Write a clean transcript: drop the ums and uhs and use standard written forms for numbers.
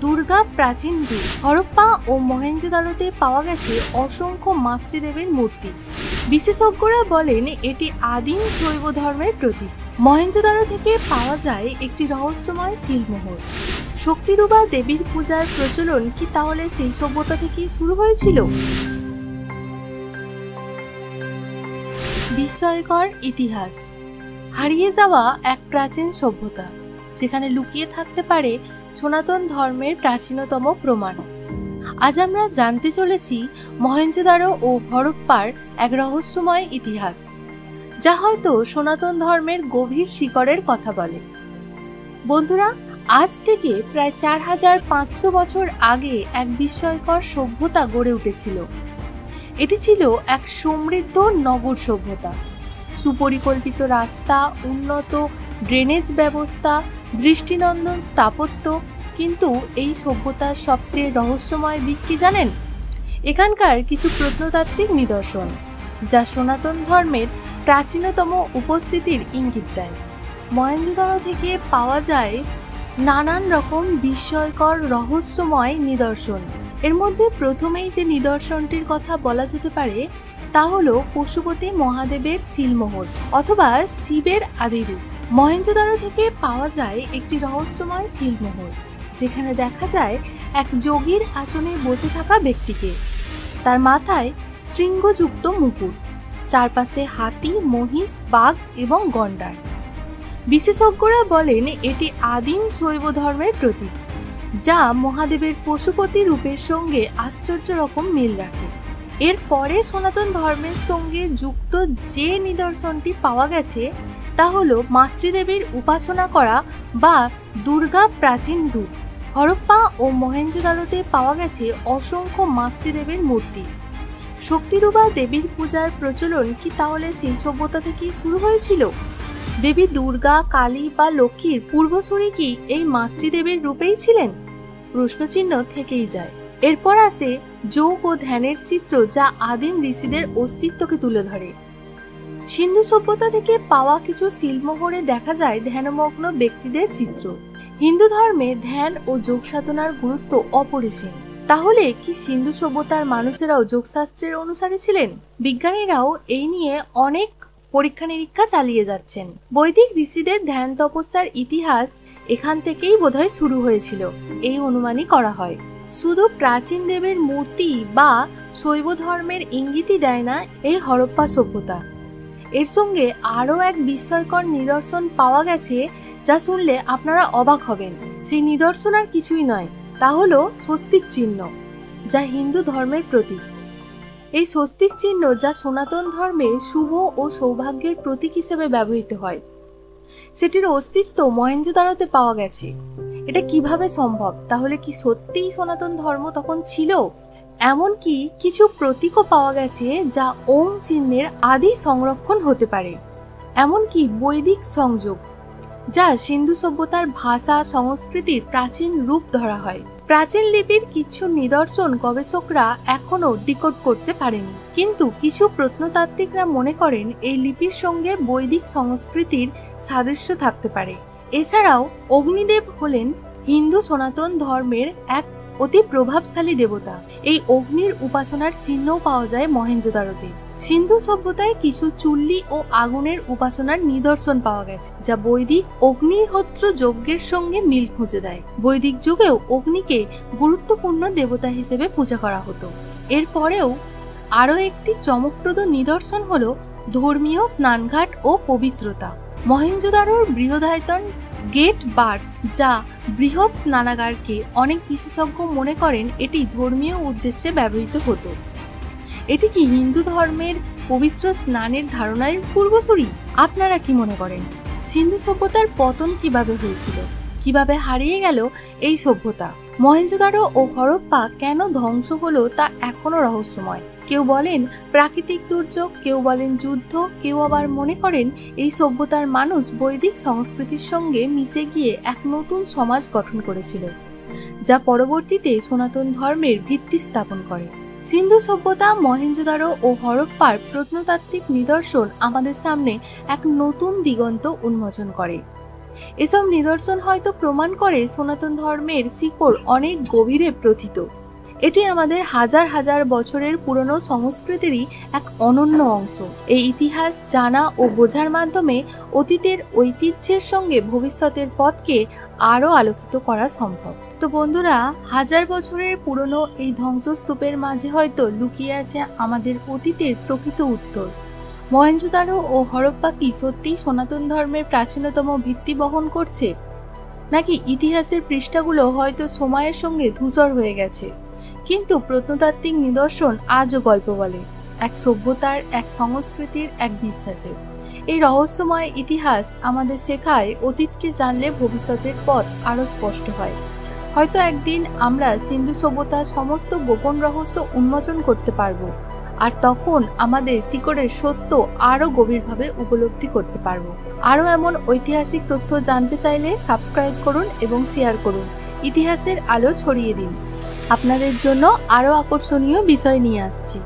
দুর্গা প্রাচীন রূপ। হরপ্পা ও মহেঞ্জোদারোতে পাওয়া গেছে অসংখ্য মাতৃদেবের মূর্তি। বিশেষজ্ঞরা বলেন এটি আদিম শৈব ধর্মের প্রতীক। মহেঞ্জোদারো থেকে পাওয়া যায় একটি রহস্যময় শিলমোহর। শক্তিরূপা দেবীর পূজার প্রচলন কি তাহলে সেই সভ্যতা থেকেই শুরু হয়েছিল? বিস্ময়কর ইতিহাস। হারিয়ে যাওয়া এক প্রাচীন সভ্যতা, যেখানে লুকিয়ে থাকতে পারে সনাতন ধর্মের প্রাচীনতম প্রমাণ। আজ আমরা জানতে চলেছি মহেঞ্জোদারো ও হরপ্পার এক রহস্যময় ইতিহাস, যা হয়তো সনাতন ধর্মের গভীর শিকড়ের কথা বলে। বন্ধুরা, আজ থেকে প্রায় 4500 বছর আগে এক বিস্ময়কর সভ্যতা গড়ে উঠেছিল। এটি ছিল এক সমৃদ্ধ নগর সভ্যতা। সুপরিকল্পিত রাস্তা, উন্নত ড্রেনেজ ব্যবস্থা, দৃষ্টিনন্দন স্থাপত্য। কিন্তু এই সভ্যতার সবচেয়ে রহস্যময় দিক কি জানেন? এখানকার কিছু প্রত্নতাত্ত্বিক নিদর্শন, যা সনাতন ধর্মের প্রাচীনতম উপস্থিতির ইঙ্গিত দেয়। মহেঞ্জোদারো থেকে পাওয়া যায় নানান রকম বিস্ময়কর রহস্যময় নিদর্শন। এর মধ্যে প্রথমেই যে নিদর্শনটির কথা বলা যেতে পারে তা হলো পশুপতি মহাদেবের শিলমোহর অথবা শিবের আদিরূপ। মহেঞ্জোদারো থেকে পাওয়া যায় একটি রহস্যময় শিলমোহর, যেখানে দেখা যায় এক যোগীর আসনে বসে থাকা ব্যক্তিকে। তার মাথায় শৃঙ্গযুক্ত মুকুট, চারপাশে হাতি, মহিষ, বাঘ এবং গন্ডার। বিশেষজ্ঞরা বলেন এটি আদিম শৈব ধর্মের প্রতীক, যা মহাদেবের পশুপতি রূপের সঙ্গে আশ্চর্য রকম মিল রাখে। এরপরে সনাতন ধর্মের সঙ্গে যুক্ত যে নিদর্শনটি পাওয়া গেছে তা হলো মাতৃদেবীর উপাসনা করা বা দুর্গা প্রাচীন রূপ। হরপ্পা ও মহেঞ্জোদারোতে পাওয়া গেছে অসংখ্য মাতৃদেবের মূর্তি। শক্তিরূপা দেবীর পূজার প্রচলন কি তাহলে সেই সভ্যতা থেকেই শুরু হয়েছিল? দেবী দুর্গা, কালী বা লক্ষ্মীর পূর্বসূরি কি এই মাতৃদেবীর রূপেই ছিলেন? প্রশ্নচিহ্ন থেকেই যায়। এরপর আসে যোগ ও ধ্যানের চিত্র, যা আদিম ঋষিদের অস্তিত্বকে তুলে ধরে। সিন্ধু সভ্যতা থেকে পাওয়া কিছু শিলমোহরে দেখা যায় ধ্যানমগ্ন ব্যক্তিদের চিত্র। হিন্দু ধর্মে ধ্যান ও যোগ সাধনার গুরুত্ব অপরিসীম। তাহলে কি সিন্ধু সভ্যতার মানুষেরাও যোগশাস্ত্রের অনুসারী ছিলেন? বিজ্ঞানীরাও এই নিয়ে অনেক পরীক্ষা নিরীক্ষা চালিয়ে যাচ্ছেন। বৈদিক ঋষিদের ধ্যান তপস্যার ইতিহাস এখান থেকেই বোধহয় শুরু হয়েছিল, এই অনুমানই করা হয়। শুধু প্রাচীন দেবের মূর্তি বা শৈব ধর্মের ইঙ্গিতই দেয় না এই হরপ্পা সভ্যতা। এর সঙ্গে আরও এক বিস্ময়কর নিদর্শন পাওয়া গেছে, যা শুনলে আপনারা অবাক হবেন। সেই নিদর্শন আর কিছুই নয়, তা হলো স্বস্তিক চিহ্ন, যা হিন্দু ধর্মের প্রতীক। এই স্বস্তিক চিহ্ন, যা সনাতন ধর্মে শুভ ও সৌভাগ্যের প্রতীক হিসেবে ব্যবহৃত হয়, সেটির অস্তিত্ব মহেঞ্জোদারোতে পাওয়া গেছে। এটা কিভাবে সম্ভব? তাহলে কি সত্যিই সনাতন ধর্ম তখন ছিল? এমনকি কিছু প্রতীকও পাওয়া গেছে যা ওম চিহ্নের আদি সংরক্ষণ হতে পারে। এমনকি বৈদিক সংযোগ, যা সিন্ধু সভ্যতার ভাষা সংস্কৃতির প্রাচীন রূপ ধরা হয়। প্রাচীন লিপির কিছু নিদর্শন গবেষকরা এখনো ডিকোড করতে পারেনি, কিন্তু কিছু প্রত্নতাত্ত্বিকরা মনে করেন এই লিপির সঙ্গে বৈদিক সংস্কৃতির সাদৃশ্য থাকতে পারে। এছাড়াও অগ্নিদেব হলেন হিন্দু সনাতন ধর্মের এক অতি প্রভাবশালী দেবতা। এই অগ্নির উপাসনার চিহ্নও পাওয়া যায় মহেঞ্জোদারোতে। সিন্ধু সভ্যতায় কিছু চুল্লি ও আগুনের উপাসনার নিদর্শন পাওয়া গেছে, যা বৈদিক অগ্নিহোত্র যজ্ঞের সঙ্গে মিল খুঁজে দেয়। বৈদিক যুগেও অগ্নিকে গুরুত্বপূর্ণ দেবতা হিসেবে পূজা করা হতো। এরপরেও আরও একটি চমকপ্রদ নিদর্শন হলো ধর্মীয় স্নানঘাট ও পবিত্রতা। মহেঞ্জোদারোর বৃহদায়তন গেট বার্থ, যা বৃহৎ স্নানাগারকে অনেক বিশেষজ্ঞ মনে করেন এটি ধর্মীয় উদ্দেশ্যে ব্যবহৃত হতো। এটি কি হিন্দু ধর্মের পবিত্র স্নানের ধারণার পূর্বসূরি? আপনারা কি মনে করেন? সিন্ধু সভ্যতার পতন কিভাবে হয়েছিল? কিভাবে হারিয়ে গেল এই সভ্যতা? মহেঞ্জোদারো ও হরপ্পা কেন ধ্বংস হলো তা এখনো রহস্যময়। কেউ বলেন প্রাকৃতিক দুর্যোগ, কেউ বলেন যুদ্ধ, কেউ আবার মনে করেন এই সভ্যতার মানুষ বৈদিক সংস্কৃতির সঙ্গে মিশে গিয়ে এক নতুন সমাজ গঠন করেছিল, যা পরবর্তীতে সনাতন ধর্মের ভিত্তি স্থাপন করে। সিন্ধু সভ্যতা, মহেঞ্জোদারো ও হরপ্পার প্রত্নতাত্ত্বিক নিদর্শন আমাদের সামনে এক নতুন দিগন্ত উন্মোচন করে। এসব নিদর্শন হয়তো প্রমাণ করে সনাতন ধর্মের শিকড় অনেক গভীরে প্রথিত। এটি আমাদের হাজার হাজার বছরের পুরনো সংস্কৃতিরই এক অনন্য অংশ। এই ইতিহাস জানা ও বোঝার মাধ্যমে অতীতের ঐতিহ্যের সঙ্গে ভবিষ্যতের পথকে আরও আলোকিত করা সম্ভব। তো বন্ধুরা, হাজার বছরের পুরনো এই ধ্বংসস্তূপের মাঝে হয়তো লুকিয়ে আছে আমাদের অতীতের প্রকৃত উত্তর। মহেঞ্জোদারো ও হরপ্পা কি সত্যি সনাতন ধর্মের প্রাচীনতম ভিত্তি বহন করছে, নাকি ইতিহাসের পৃষ্ঠাগুলো হয়তো সময়ের সঙ্গে ধূসর হয়ে গেছে? কিন্তু প্রত্নতাত্ত্বিক নিদর্শন আজও গল্প বলে, এক সভ্যতার, এক সংস্কৃতির, এক বিশ্বাসের। এই রহস্যময় ইতিহাস আমাদের শেখায় অতীতকে জানলে ভবিষ্যতের পথ আরো স্পষ্ট হয়। হয়তো একদিন আমরা সিন্ধু সভ্যতার সমস্ত গোপন রহস্য উন্মোচন করতে পারবো, আর তখন আমাদের শিকড়ের সত্য আরো গভীরভাবে উপলব্ধি করতে পারবো। আরো এমন ঐতিহাসিক তথ্য জানতে চাইলে সাবস্ক্রাইব করুন এবং শেয়ার করুন। ইতিহাসের আলো ছড়িয়ে দিন। আপনাদের জন্য আরো আকর্ষণীয় বিষয় নিয়ে আসছি।